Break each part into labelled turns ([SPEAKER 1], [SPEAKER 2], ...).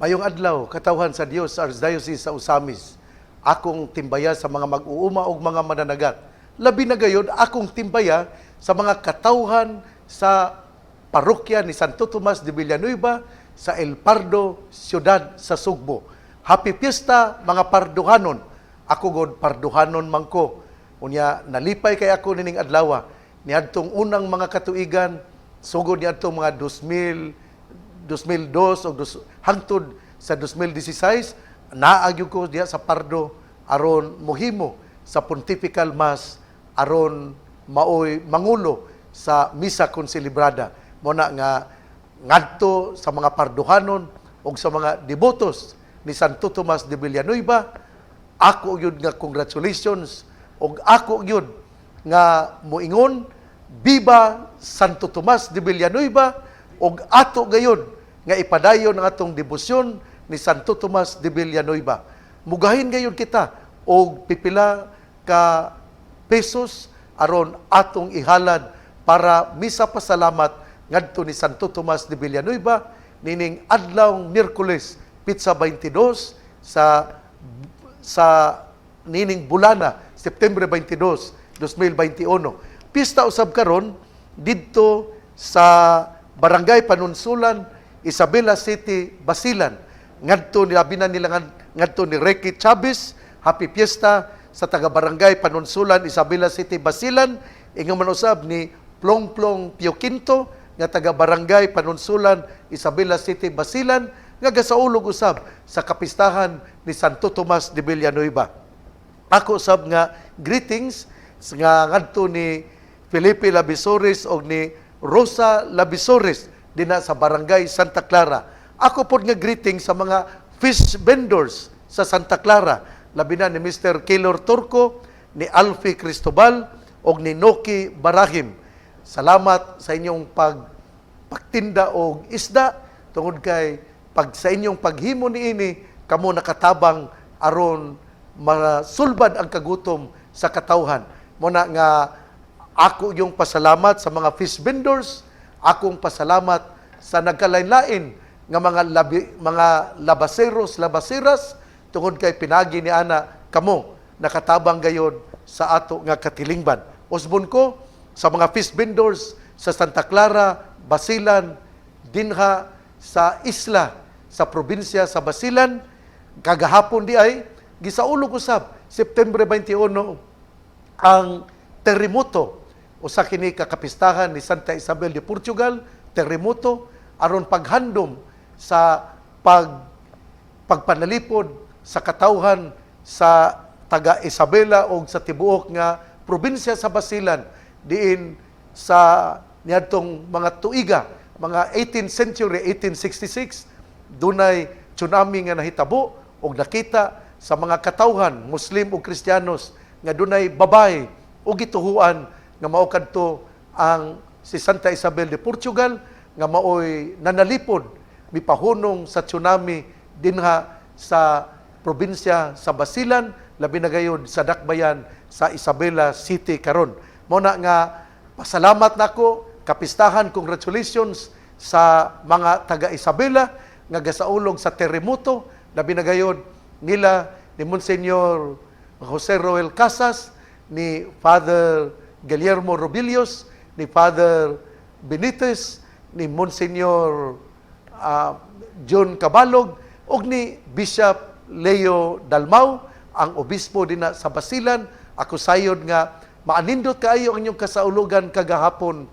[SPEAKER 1] Mayong adlaw, katawhan sa Dios sa Archdiocese sa Usamis. Akong timbaya sa mga mag-uuma o mga mananagat. Labi na gayod, akong timbaya sa mga katawhan sa parokya ni Santo Tomas de Villanueva sa El Pardo, siyudad sa Sugbo. Happy Fiesta, mga Parduhanon. Ako god Parduhanon man ko. Unya, nalipay kay ako nining adlaw. Niadtong unang mga katuigan, sugod niadtong mga 2002 o hangtod sa 2016, naagyo ko diya sa Pardo aron mohimo sa Pontifical Mass aron maoy mangulo sa misa konselebrada. Muna nga ngadto sa mga Parduhanon o sa mga devotos ni Santo Tomas de Villanueva, ako yun nga congratulations o ako yun nga moingon, Viva Santo Tomas de Villanueva, o ato gayon nga ipadayon ang atong debosyon ni Santo Tomas de Villanueva. Mugahin gayon kita og pipila ka pesos aron atong ihalad para misa pasalamat ngadto ni Santo Tomas de Villanueva nining adlawng Miyerkules, Pitsa 22 sa nining bulana, September 22, 2021. Pista usab karon didto sa Barangay Panunsulan, Isabela City, Basilan. Ngadto ni abinan nila ngadto ni Ricky Chavez. Happy Fiesta sa taga-barangay Panunsulan, Isabela City, Basilan. Ingon man usab ni Plong Pio Quinto nga taga-barangay Panunsulan, Isabela City, Basilan, nga gasaulog usab sa kapistahan ni Santo Tomas de Villanueva. Ako usab nga greetings nga ngadto ni Felipe Labisores o ni Rosa Labisores dina sa Barangay Santa Clara. Ako po nga greeting sa mga fish vendors sa Santa Clara. Labi na ni Mr. Keylor Turco, ni Alfie Cristobal, o ni Noki Barahim. Salamat sa inyong pagtinda o isda, tungod kay sa inyong paghimo niini, kamo nakatabang aron masulbad ang kagutom sa katawhan. Muna nga ako yung pasalamat sa mga fish vendors, akong pasalamat sa nagkalain-lain nga mga labaseros, tungod kay pinagi ni ana kamo nakatabang gayod sa ato nga katilingban. Usbon ko sa mga fish vendors sa Santa Clara, Basilan, dinha sa isla sa probinsya sa Basilan, kagahapon di ay gisaulog usab September 21 ang terremoto usa kini kakapistahan ni Santa Isabel de Portugal, terremoto aron paghandom sa pagpanalipod sa katawhan sa taga Isabela o sa tibuok nga probinsya sa Basilan diin sa niadtong mga tuiga, mga 18th century, 1866, dunay tsunami nga nahitabo o nakita sa mga katawhan, Muslim o Kristiyanos, nga dunay babay o gituhuan nga mao kadto ang si Santa Isabel de Portugal nga maoy nanalipod mipahunong sa tsunami dinha sa probinsya sa Basilan, labi na gayud sa dakbayan sa Isabela City karon. Mao na nga pasalamat nako, kapistahan, congratulations sa mga taga Isabela nga gasaulog sa terremoto, labi na gayud nila ni Monsignor Jose Roel Casas, ni Father Guillermo Robillos, ni Father Benitez, ni Monsignor John Cabalog, o ni Bishop Leo Dalmau, ang obispo din sa Basilan. Ako sayod nga maanindot kaayo ang inyong kasaulugan kagahapon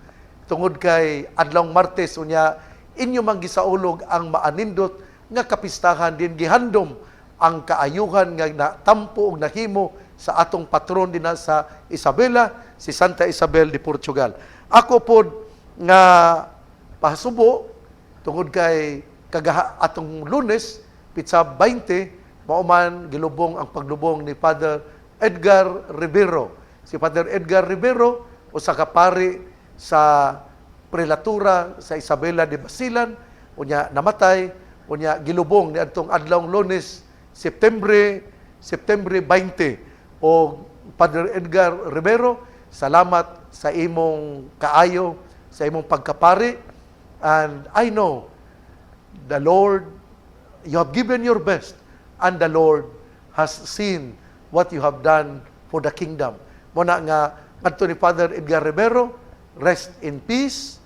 [SPEAKER 1] tungod kay adlawng Martes, unya inyo mang gisaulog ang maanindot nga kapistahan din gihandom ang kaayuhan nga natampo og nahimo sa atong patron din sa Isabela, si Santa Isabel de Portugal. Ako pod nga pahasubo tungod kay atong Lunes, Pitsa 20, mauman gilubong ang paglubong ni Father Edgar Rivero. Si Father Edgar Rivero, usa ka pari sa prelatura sa Isabela de Basilan, unya namatay, unya gilubong ni adtong adlawng Lunes, September 20. O Father Edgar Rivero, salamat sa imong kaayo, sa imong pagkapari. And I know the Lord you have given your best, and the Lord has seen what you have done for the kingdom. Muna nga, ngadto ni Father Edgar Rivero, rest in peace,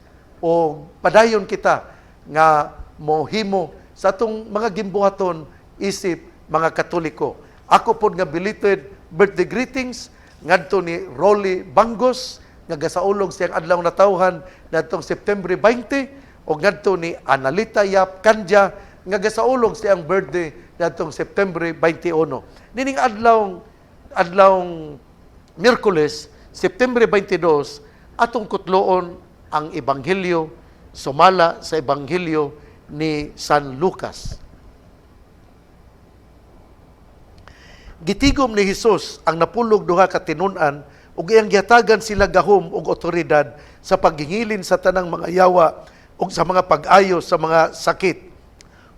[SPEAKER 1] o padayon kita nga mohimo sa atong mga gimbuhaton isip mga Katoliko. Ako po nga belated birthday greetings ngadto ni Rolly Bangos nga gasaulog siyang adlaw na tawhan natong September 20 o ngadto ni Analita Yap Kanja nga gasaulog siyang birthday natong September 21. Nining adlawng Miyerkules, September 22, atong kutloon ang Ebanghelyo sumala sa Ebanghelyo ni San Lucas. Gitigom ni Hesus ang napulog duha ka tinun-an ug iyang gihatagan sila gahom ug otoridad sa paghingilin sa tanang mga yawa ug sa mga pag-ayo sa mga sakit.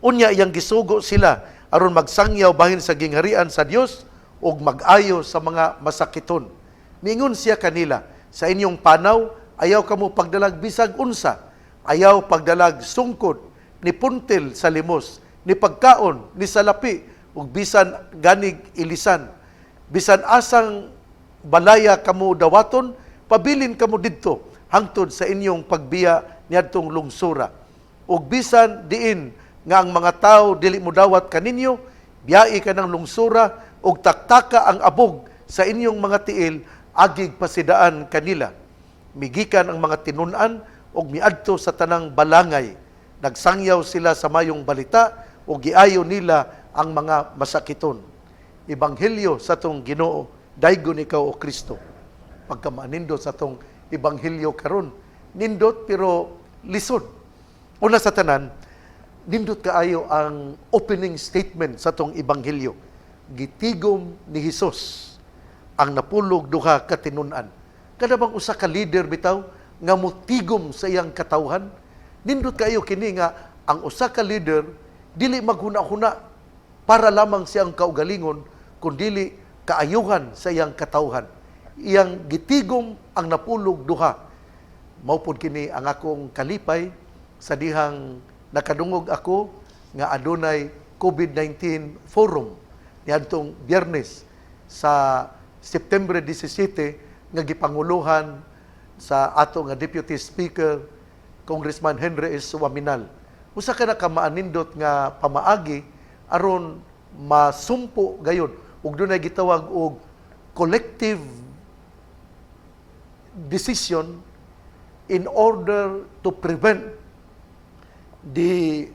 [SPEAKER 1] Unya iyang gisugo sila aron magsangyaw bahin sa gingharian sa Dios ug mag-ayo sa mga masakiton. Mingon siya kanila, sa inyong panaw ayaw kamo pagdalag bisag unsa, ayaw pagdalag sungkod ni puntil sa limos, ni pagkaon ni salapi ug bisan ganig ilisan. Bisan asang balaya kamo dawaton, pabilin kamo didto hangtod sa inyong pagbiya niadtong lungsura. Ug bisan diin nga ang mga tao dili mo dawat kaninyo, biyai ka ng lungsura ug taktaka ang abog sa inyong mga tiil, agig pasidaan kanila. Migikan ang mga tinun-an ug miadto sa tanang balangay. Nagsangyaw sila sa mayong balita ug giayo nila ang mga masakiton. Ebanghelyo sa tong Ginoo, daygon ikaw o Kristo. Pagkamanindot sa tong ebanghelyo karon, nindot pero lisod. Una sa tanan, nindot kaayo ang opening statement sa tong ebanghelyo. Gitigom ni Hesus ang napulog duha ka tinun-an. Kada bang usa ka leader bitaw nga motigom sa iyang katawhan? Nindot kayo kini nga ang usa ka leader dili maghuna-huna para lamang siyang kaugalingon, kundi kaayuhan sa iyang katawhan. Iyang gitigom ang napulog duha. Maupod kini ang akong kalipay sa dihang nakadungog ako nga adunay COVID-19 forum niadtong Biyernes sa September 17 nga gipanguluhan sa ato nga Deputy Speaker Congressman Henry S. Waminal. Usa ka na kamaanindot nga pamaagi aron masumpo gayon ug dunay gitawag og collective decision in order to prevent the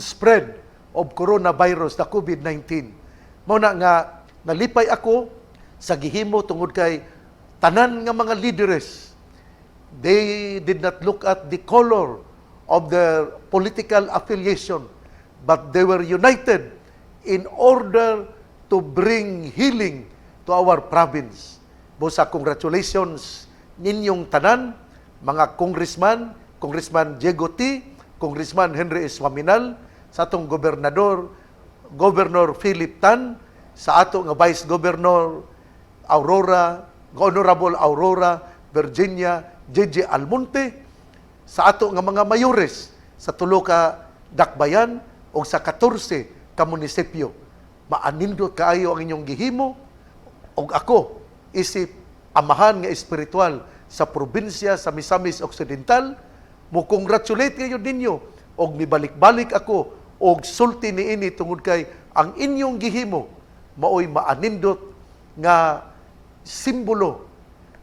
[SPEAKER 1] spread of coronavirus, the COVID-19. Mao na nga nalipay ako sa gihimo tungod kay tanan nga mga leaders. They did not look at the color of their political affiliation, but they were united in order to bring healing to our province. Busa congratulations ninyong tanan, mga congressman, Congressman Diego T., Congressman Henry S. Waminal, sa atong gobernador, Governor Philip Tan, sa ato nga Vice Governor Honorable Aurora Virginia J.J. Almonte, sa ato nga mga mayores sa tulo ka dakbayan o sa 14 ka munisipyo. Maanindot kaayo ang inyong gihimo o ako isip amahan nga espiritual sa probinsya sa Misamis Occidental. Mo congratulate kayo ninyo og mibalik-balik ako og sulti niini tungod kay ang inyong gihimo maoy maanindot nga simbolo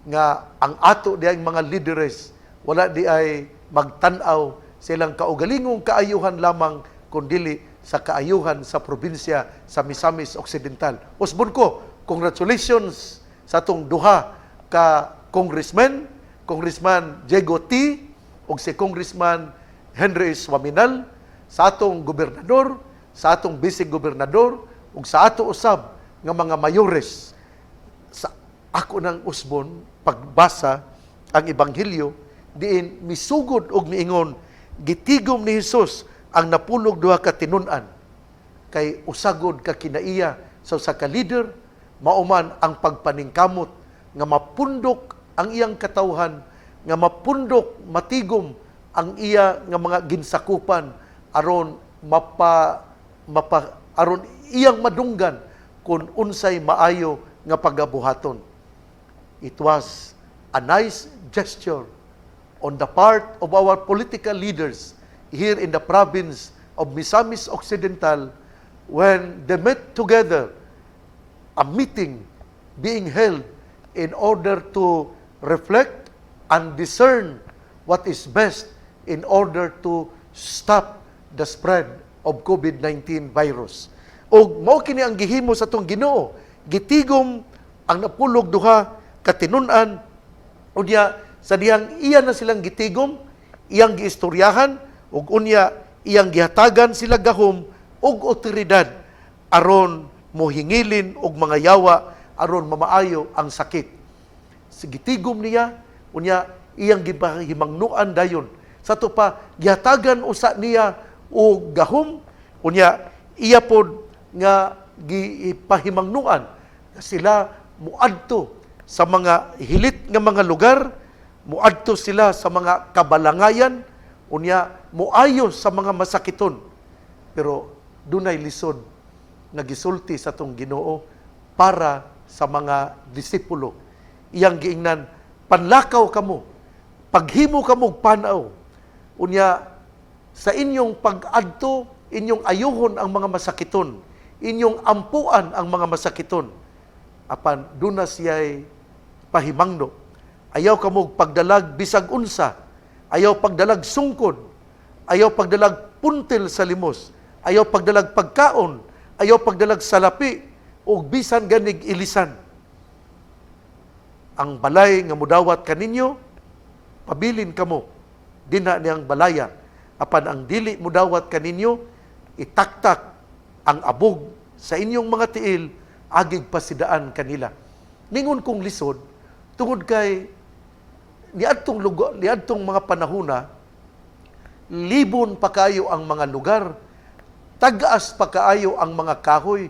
[SPEAKER 1] nga ang ato diay mga leaders wala di ay magtan-aw silang kaugalingong kaayuhan lamang kundi sa kaayuhan sa probinsya sa Misamis Occidental. Usbon ko, congratulations sa atong duha ka congressman, Congressman Diego T. o si Congressman Henry S. Waminal, sa atong gobernador, sa atong vice-gobernador, ug sa ato usab nga mga mayores. Sa ako ng usbon, pagbasa ang Ebanghelyo, diin misugod og miingon, gitigom ni Hesus ang napulog duha ka tinun-an. Kay usagod ka kinaiya sa usa ka leader, mauman ang pagpaningkamot nga mapundok ang iyang katawhan, nga mapundok, matigom ang iya nga mga ginsakupan aron aron iyang madunggan kung unsay maayo nga pagabuhaton. It was a nice gesture on the part of our political leaders here in the province of Misamis Occidental when they met together, a meeting being held in order to reflect and discern what is best in order to stop the spread of COVID-19 virus. O mao kini ang gihimo sa tong Ginoo, gitigom ang napulog duha ka tinun-an, unya sa diyang iya na silang gitigom, iyang giistoryahan, ug unya iyang gihatagan sila gahom og otoridad aron mohingilin og mga yawa aron mamaayo ang sakit. Gitigom niya, unya iyang gihimangnuan dayon. Sa to pa gihatagan usa niya og gahom, unya iya pod nga gipahimangnuan nga sila muadto sa mga hilit nga mga lugar, muadto sila sa mga kabalangayan, unya muayo sa mga masakiton. Pero dunay lisod nga gisulti sa tong Ginoo para sa mga disipulo. Iyang giingnan, panlakaw kamo, paghimo kamo panaw, unya sa inyong pag-adto, inyong ayuhon ang mga masakiton, inyong ampuan ang mga masakiton. Apan duna siya'y pahimangno. Ayaw kamo pagdalag bisag unsa, ayaw pagdalag sungkod, ayaw pagdalag puntil sa limos, ayaw pagdalag pagkaon, ayaw pagdalag salapi, o bisan ganig ilisan. Ang balay nga mudawat kaninyo, pabilin kamo, dinha niyang balaya. Apan ang dili mudawat kaninyo, itaktak ang abog sa inyong mga tiil, agig pasidaan kanila. Ningon kong lisod, tungod kay niadtong mga panahuna, libon pa kayo ang mga lugar, tagaas pa kaayo ang mga kahoy,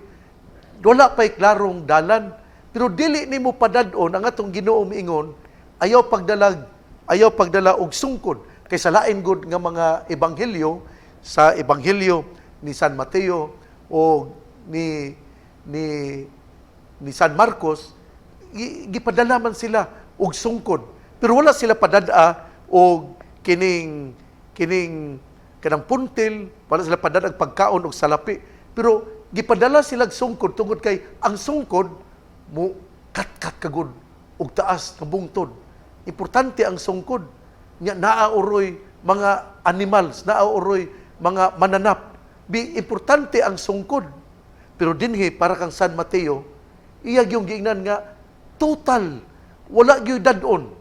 [SPEAKER 1] wala pa'y klarong dalan, pero dili nimo padadon ang atong Ginoo miingon, ayaw pagdala og sungkod, kay sa lain gud nga mga ebanghelyo, sa ebanghelyo ni San Mateo o ni San Marcos, gipadala man sila og sungkod, pero wala sila padada og kining kanang puntil, wala sila padada og pagkaon og salapi, pero gipadala sila og sungkod tungod kay ang sungkod mo kat kagud og taas nga bungtod. Importante ang sungkod, nya naauroy mga animals, naauroy mga mananap. Importante ang sungkod. Pero dinhi para kang San Mateo, iya yung giingnan nga total, wala gyud dadon.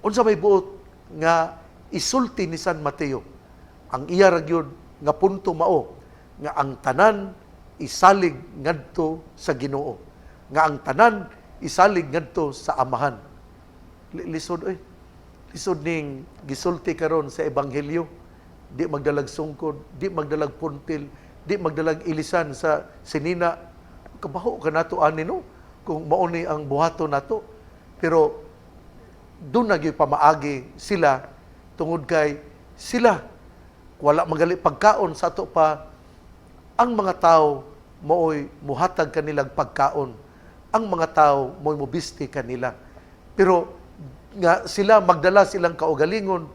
[SPEAKER 1] Unsa may buot nga isulti ni San Mateo, ang iya ra gyud nga punto mao nga ang tanan isalig ngadto sa Ginoo, nga ang tanan isalig ngadto sa Amahan. Lisod lisod ning gisulti karon sa ebanghelyo, di magdalag sungkod, di magdalag puntil, di magdalag ilisan sa sinina. Kabaho ka nato ani no kung mao ni ang buhaton nato. Pero doon nagyoy pamaagi sila tungod kay sila wala magali pagkaon sa ato pa. Ang mga tao mooy muhatag kanilang pagkaon, ang mga tao mooy mobisti kanila, pero nga sila magdala silang kaugalingon,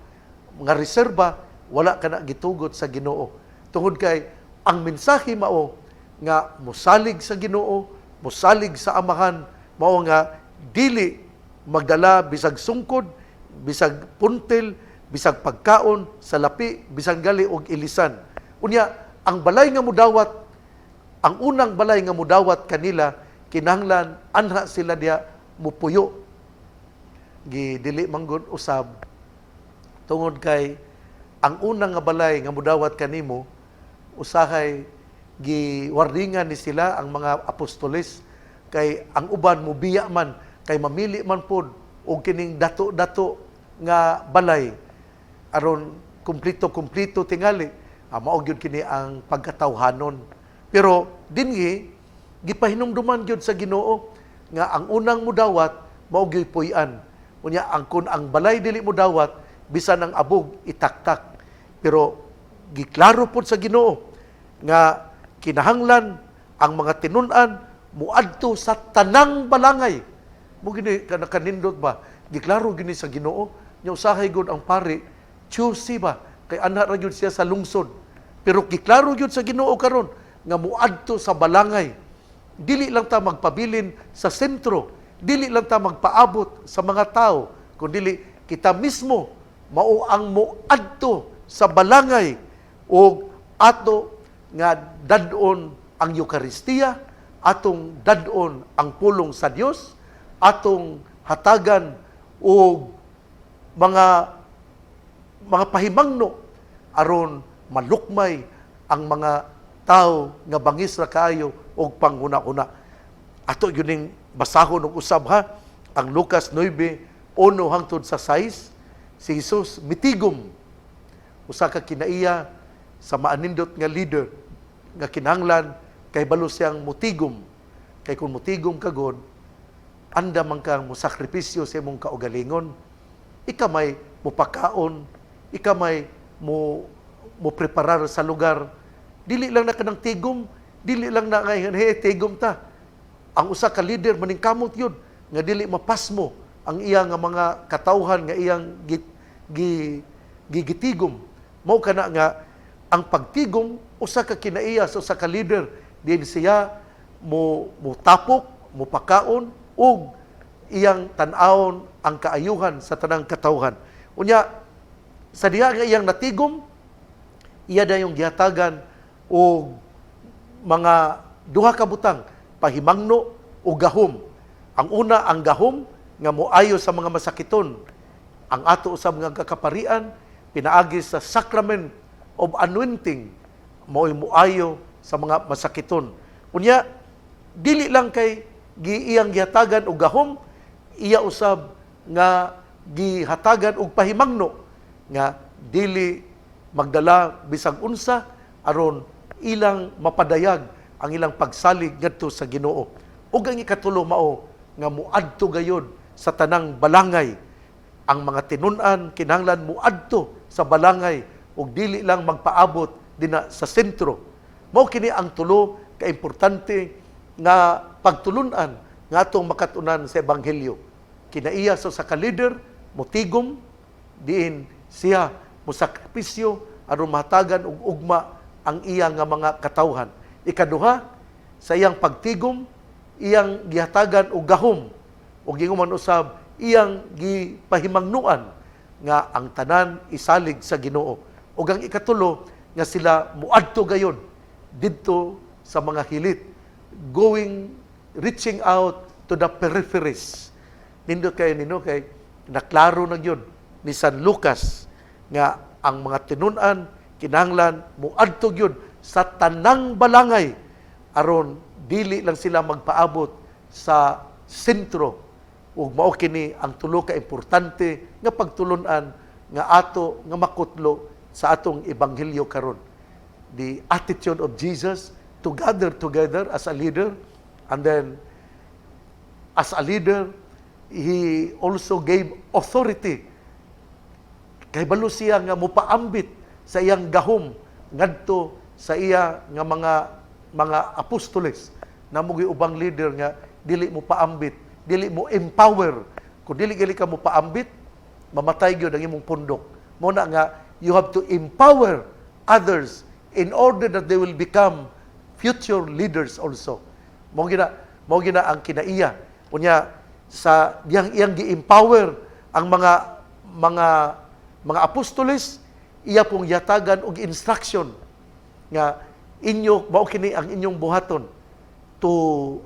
[SPEAKER 1] mga reserba, wala ka na gitugot sa Ginoo. Tungod kay ang mensahe mao nga mosalig sa Ginoo, mosalig sa Amahan, mao nga dili magdala bisag sungkod, bisag puntil, bisag pagkaon, salapi, bisag gali og ilisan. Unya, ang balay nga mudawat, ang unang balay nga mudawat kanila, kinahanglan anha sila diya mupuyo. Gidili manggod usab tungod kay ang unang nga balay nga mudawat kanimo, usahay giwardingan ni sila ang mga apostoles, kay ang uban mubiya man, kay mamili man pod og kining dato-dato nga balay aron kumplito tingali. Mao gyud kini ang pagkatawhanon. Pero dinhi gipahinumduman gyud sa Ginoo nga ang unang mudawat mao gyud puy-an. Unya kun ang balay dili mudawat, bisan ang abog itaktak. Pero giklaro pod sa Ginoo nga kinahanglan ang mga tinun-an muadto sa tanang balangay. Mo gini kanindot ba? Giklaro gini sa Ginoo, nya usahay gud ang pari, choosy ba? Kay anak ra gyud siya sa lungsod. Pero giklaro gyud sa Ginoo karon nga muadto sa balangay. Dili lang ta magpabilin sa sentro, dili lang ta magpaabot sa mga tao, kundi kita mismo mao ang muadto sa balangay o ato nga dadon ang Eucharistia, atong dadon ang pulong sa Dios, atong hatagan o mga pahimangno aron malukmay ang mga tao nga bangis ra kaayo og panghuna-huna. Ato yuning basahon og usab ha, ang Lucas 9:1 hangtod sa 6, si Jesus mitigom usa ka kinaiya sa maanindot nga leader nga kinahanglan kay balo siyang mutigom. Kay kung mutigom ka god, anda man kang musakripisyo sa imong kaugalingon, ika may mupakaon, ika may mo preparar sa lugar. Dili lang na kanang tigom, dili lang na ngayon, tigom ta. Ang usa ka leader maningkamot yun, nga dili mapasmo ang iyang nga mga katawhan nga iyang gigitigom. Mao kana nga ang pagtigom usa ka kinaiya sa usa ka leader, din siya mo tapok, mo pakaon ug iyang tan-awon ang kaayuhan sa tanang katawhan. Unya sa diha nga iyang natigom, iya da yung gihatagan o mga duha ka butang, pahimangno o gahom. Ang una, ang gahom, nga moayo sa mga masakiton. Ang ato usab nga kakaparian, pinaagi sa sacrament of anointing, moayo sa mga masakiton. Unya, dili lang kay iyang gihatagan og gahom, iya usab nga gihatagan og pahimangno, nga dili magdala bisag unsa aron ilang mapadayag ang ilang pagsalig ngadto sa Ginoo. Ug ang ikatulo mao nga muadto gayud sa tanang balangay. Ang mga tinun-an kinahanglan muadto sa balangay ug dili lang magpaabot dinha sa sentro. Mao kini ang tulo ka importante nga pagtulun-an nga atong makatunan sa ebanghelyo. Kinaiya sa ka leader motigom diin siya musakripisyo aron mahatagan og ugma ang iya nga mga katawhan. Ikaduha, sa iyang pagtigom, iyang gihatagan og gahom. O ginguman usab, iyang gipahimangnuan nga ang tanan isalig sa Ginoo. O ang ikatulo, nga sila muadto gayon didto sa mga hilit, reaching out to the peripheries. Nindot kay naklaro na yun ni San Lucas nga ang mga tinun-an kinahanglan muadto gyud sa tanang balangay aron dili lang sila magpaabot sa sentro. Ug mao kini ang tulo ka importante nga pagtulun-an nga ato nga makutlo sa atong ebanghelyo karon. The attitude of Jesus to gather together as a leader, and then as a leader he also gave authority. Kay balo siya nga mopaambit sa iyang gahom ngadto sa iya nga mga apostoles. Namugi ubang leader nga dili mo paambit, dili mo empower. Kung dili gali ka mo paambit, mamatay gyud ang imong pundok. Mo na nga you have to empower others in order that they will become future leaders also. Mo gina ang kinaiya. Unya sa iyang gi-empower ang mga apostoles, iya pong yatagan og instruction nga inyo mao kini ang inyong buhaton, to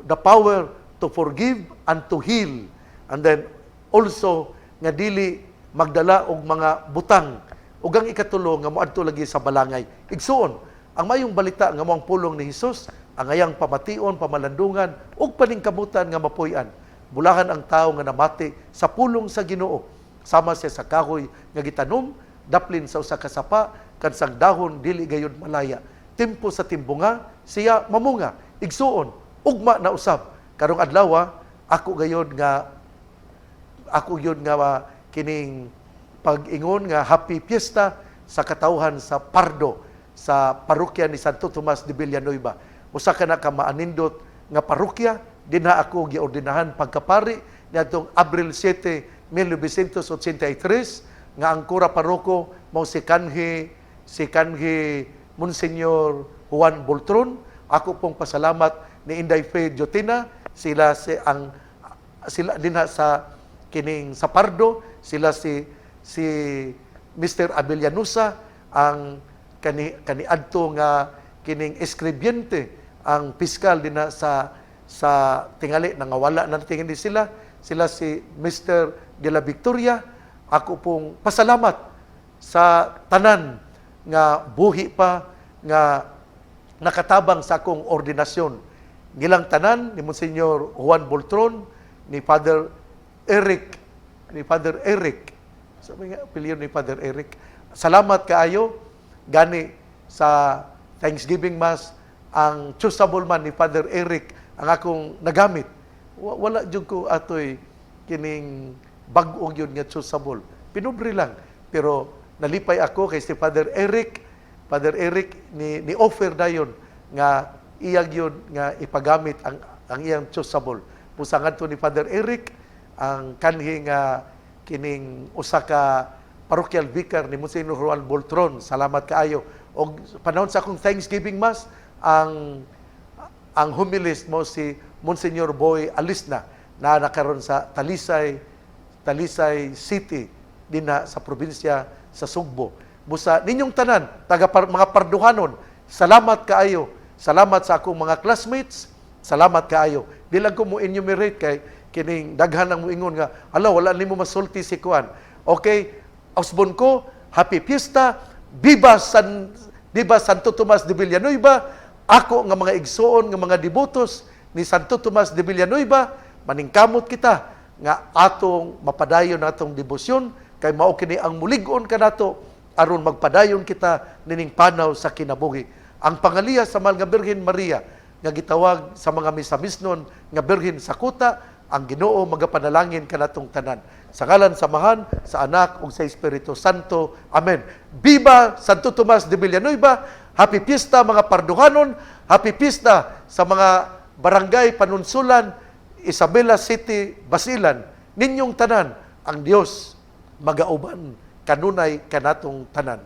[SPEAKER 1] the power to forgive and to heal, and then also nga dili magdala og mga butang. Ug ang ikatulo nga moadto lagi sa balangay. Igsuon ang mayong balita nga moang pulong ni Hesus, ang ayang pamation, pamalandungan ug paningkamutan nga mapuy-an. Bulahan ang tawo nga namati sa pulong sa Ginoo, sama siya sa kahoy nga gitanom, daplin sa usa ka sapa, kansang dahon dili gayud malaya. Tempo sa timbunga siya mamunga. Igsuon ugma na usab. Karong adlaw ako gayud nga kining pag-ingon nga happy fiesta sa katawhan sa Pardo. sa parokya ni Santo Tomas de Villanueva. Usa ka na ka maanindot nga parokya, dinha ako giordinahan pagkapari niadtong Abril 7, 1983 nga ang kura paroko mao si kanhi Monsignor Juan Boltron. Ako pong pasalamat ni Inday Faye Jotina, sila dinha sa kining sa Pardo, sila si Mr. Abelianusa, ang kaniadto nga kining escribiente, ang piskal dinha sa tingali nangawala na tingin sila si Mr. de la Victoria. Ako pong pasalamat sa tanan nga buhi pa nga nakatabang sa akong ordinasyon. Nilang tanan ni Monsignor Juan Boltron, ni Father Eric. Sabi nga, apelyido ni Father Eric. Salamat kaayo gani sa Thanksgiving Mass ang choosable man ni Father Eric ang akong nagamit. Wala jud ko atoy kining bag-o yun nga choosable. Pinubre lang. Pero nalipay ako kay si Father Eric. Father Eric ni offer dayon nga iyag yun nga ipagamit ang iyang choosable. Pusangan to ni Father Eric ang kanhi nga kining usa ka parochial vicar ni Monsignor Juan Boltron. Salamat kaayo. Og panahon sa akong Thanksgiving Mass, ang homilist mo si Monsignor Boy Alisna na nakaroon sa Talisay City dinha sa probinsya sa Sugbo. Busa ninyong tanan mga parduhanon, salamat kaayo. Salamat sa akong mga classmates. Salamat kaayo. Di lang ko mo enumerate kay kining daghan ang moingon nga wala nimo masulti si kuan. Okay, ausbon ko, happy fiesta, viva Santo Tomas de Villanueva. Ako nga mga igsoon nga mga devotos ni Santo Tomas de Villanueva, maningkamot kita nga atong mapadayon natong debosyon kay mao kini ang mulig-on kanato aron magpadayon kita nining panaw sa kinabuhi. Ang pangaliya sa mahal nga Birhen Maria nga gitawag sa mga misamisnon nga Birhen sa kuta, ang Ginoo magapanalangin kanatong tanan. Sa ngalan samahan sa Anak ug sa Espiritu Santo. Amen. Viva Santo Tomas de Villanueva. Happy Fiesta mga parduhanon. Happy Fiesta sa mga barangay Panunsulan, Isabela City, Basilan. Ninyong tanan ang Dios magauban kanunay kanatong tanan.